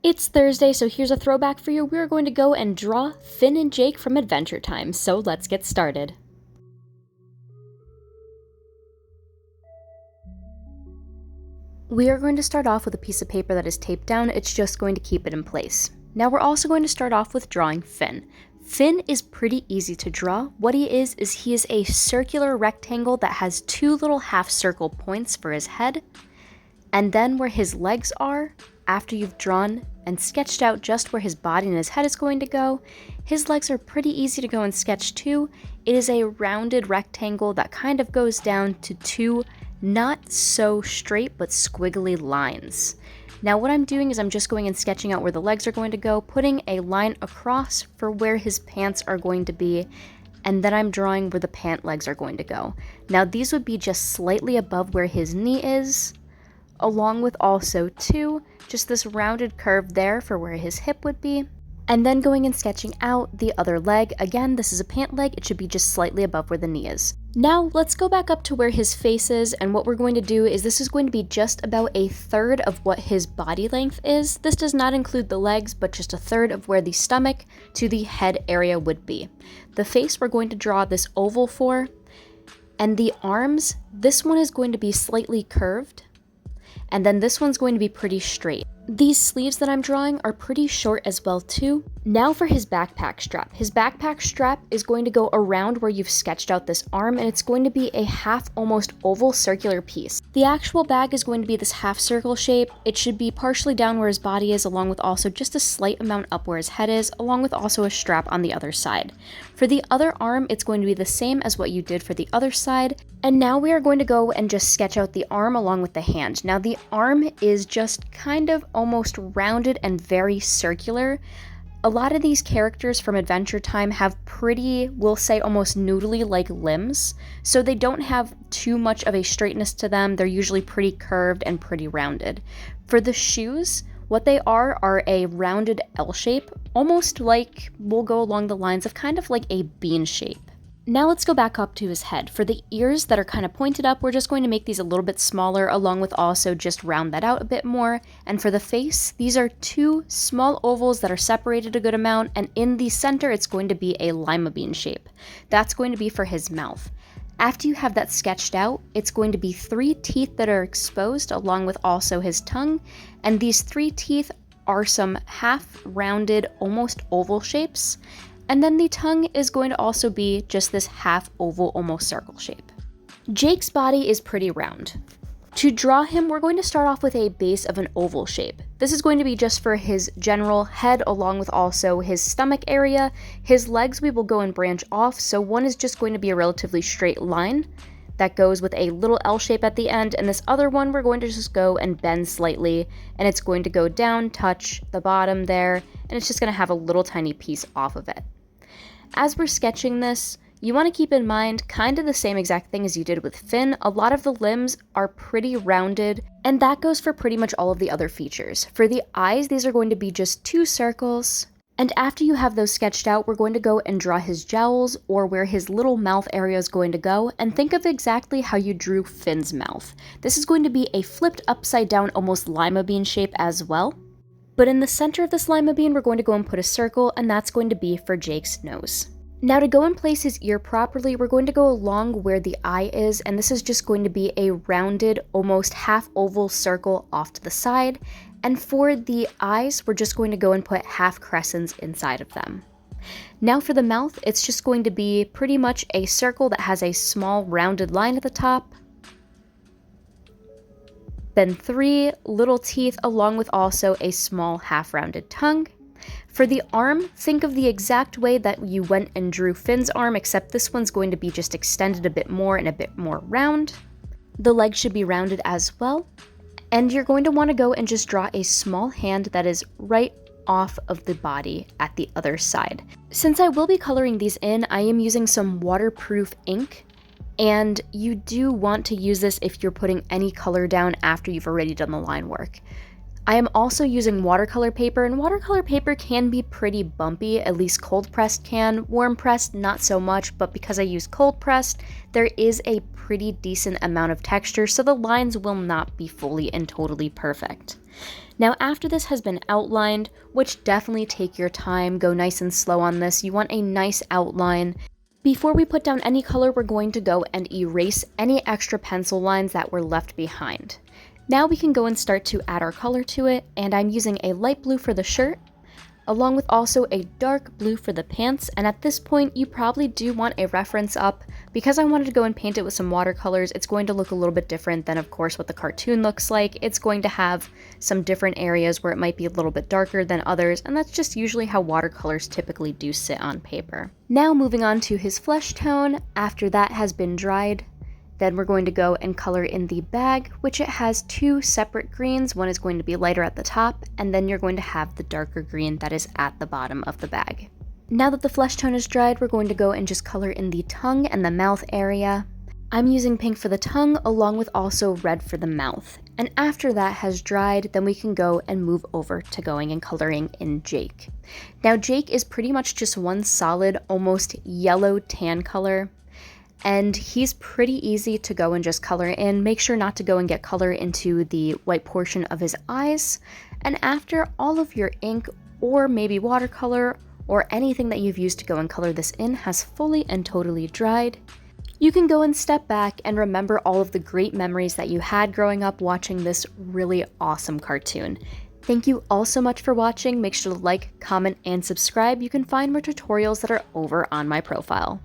It's Thursday, so here's a throwback for you. We're going to go and draw Finn and Jake from Adventure Time, so let's get started. We are going to start off with a piece of paper that is taped down. It's just going to keep it in place. Now we're also going to start off with drawing Finn. Finn is pretty easy to draw. What he is he is a circular rectangle that has two little half circle points for his head. And then where his legs are, after you've drawn and sketched out just where his body and his head is going to go, his legs are pretty easy to go and sketch too. It is a rounded rectangle that kind of goes down to two not so straight but squiggly lines. Now what I'm doing is I'm just going and sketching out where the legs are going to go, putting a line across for where his pants are going to be, and then I'm drawing where the pant legs are going to go. Now these would be just slightly above where his knee is, along with also too, just this rounded curve there for where his hip would be, and then going and sketching out the other leg. Again, this is a pant leg, it should be just slightly above where the knee is. Now let's go back up to where his face is, and what we're going to do is this is going to be just about a third of what his body length is. This does not include the legs, but just a third of where the stomach to the head area would be. The face we're going to draw this oval for, and the arms, this one is going to be slightly curved, and then this one's going to be pretty straight. These sleeves that I'm drawing are pretty short as well too. Now for his backpack strap. His backpack strap is going to go around where you've sketched out this arm, and it's going to be a half almost oval circular piece. The actual bag is going to be this half circle shape. It should be partially down where his body is, along with also just a slight amount up where his head is, along with also a strap on the other side. For the other arm, it's going to be the same as what you did for the other side. And now we are going to go and just sketch out the arm along with the hand. Now the arm is just kind of almost rounded and very circular. A lot of these characters from Adventure Time have pretty, we'll say almost noodly like limbs, so they don't have too much of a straightness to them. They're usually pretty curved and pretty rounded. For the shoes, what they are a rounded L shape, almost like, we'll go along the lines of kind of like a bean shape. Now let's go back up to his head. For the ears that are kind of pointed up, we're just going to make these a little bit smaller, along with also just round that out a bit more. And for the face, these are two small ovals that are separated a good amount, and in the center it's going to be a lima bean shape. That's going to be for his mouth. After you have that sketched out, it's going to be three teeth that are exposed, along with also his tongue, and these three teeth are some half-rounded, almost oval shapes. And then the tongue is going to also be just this half oval, almost circle shape. Jake's body is pretty round. To draw him, we're going to start off with a base of an oval shape. This is going to be just for his general head, along with also his stomach area. His legs we will go and branch off, so one is just going to be a relatively straight line that goes with a little L shape at the end, and this other one we're going to just go and bend slightly, and it's going to go down, touch the bottom there, and it's just going to have a little tiny piece off of it. As we're sketching this, you want to keep in mind kind of the same exact thing as you did with Finn. A lot of the limbs are pretty rounded, and that goes for pretty much all of the other features. For the eyes, these are going to be just two circles, and after you have those sketched out, we're going to go and draw his jowls, or where his little mouth area is going to go, and think of exactly how you drew Finn's mouth. This is going to be a flipped upside down, almost lima bean shape as well. But in the center of this lima bean, we're going to go and put a circle, and that's going to be for Jake's nose. Now to go and place his ear properly, we're going to go along where the eye is, and this is just going to be a rounded, almost half oval circle off to the side. And for the eyes, we're just going to go and put half crescents inside of them. Now for the mouth, it's just going to be pretty much a circle that has a small rounded line at the top, then three little teeth, along with also a small half-rounded tongue. For the arm, think of the exact way that you went and drew Finn's arm, except this one's going to be just extended a bit more and a bit more round. The leg should be rounded as well. And you're going to want to go and just draw a small hand that is right off of the body at the other side. Since I will be coloring these in, I am using some waterproof ink. And you do want to use this if you're putting any color down after you've already done the line work. I am also using watercolor paper, and watercolor paper can be pretty bumpy, at least cold pressed can. Warm pressed, not so much, but because I use cold pressed, there is a pretty decent amount of texture, so the lines will not be fully and totally perfect. Now after this has been outlined, which definitely take your time, go nice and slow on this, you want a nice outline. Before we put down any color, we're going to go and erase any extra pencil lines that were left behind. Now we can go and start to add our color to it, and I'm using a light blue for the shirt, along with also a dark blue for the pants, and at this point you probably do want a reference up. Because I wanted to go and paint it with some watercolors, it's going to look a little bit different than of course what the cartoon looks like. It's going to have some different areas where it might be a little bit darker than others, and that's just usually how watercolors typically do sit on paper. Now moving on to his flesh tone, after that has been dried, then we're going to go and color in the bag, which it has two separate greens. One is going to be lighter at the top, and then you're going to have the darker green that is at the bottom of the bag. Now that the flesh tone is dried, we're going to go and just color in the tongue and the mouth area. I'm using pink for the tongue, along with also red for the mouth. And after that has dried, then we can go and move over to going and coloring in Jake. Now Jake is pretty much just one solid, almost yellow tan color. And he's pretty easy to go and just color in. Make sure not to go and get color into the white portion of his eyes. And after all of your ink or maybe watercolor or anything that you've used to go and color this in has fully and totally dried, you can go and step back and remember all of the great memories that you had growing up watching this really awesome cartoon. Thank you all so much for watching. Make sure to like, comment, and subscribe. You can find more tutorials that are over on my profile.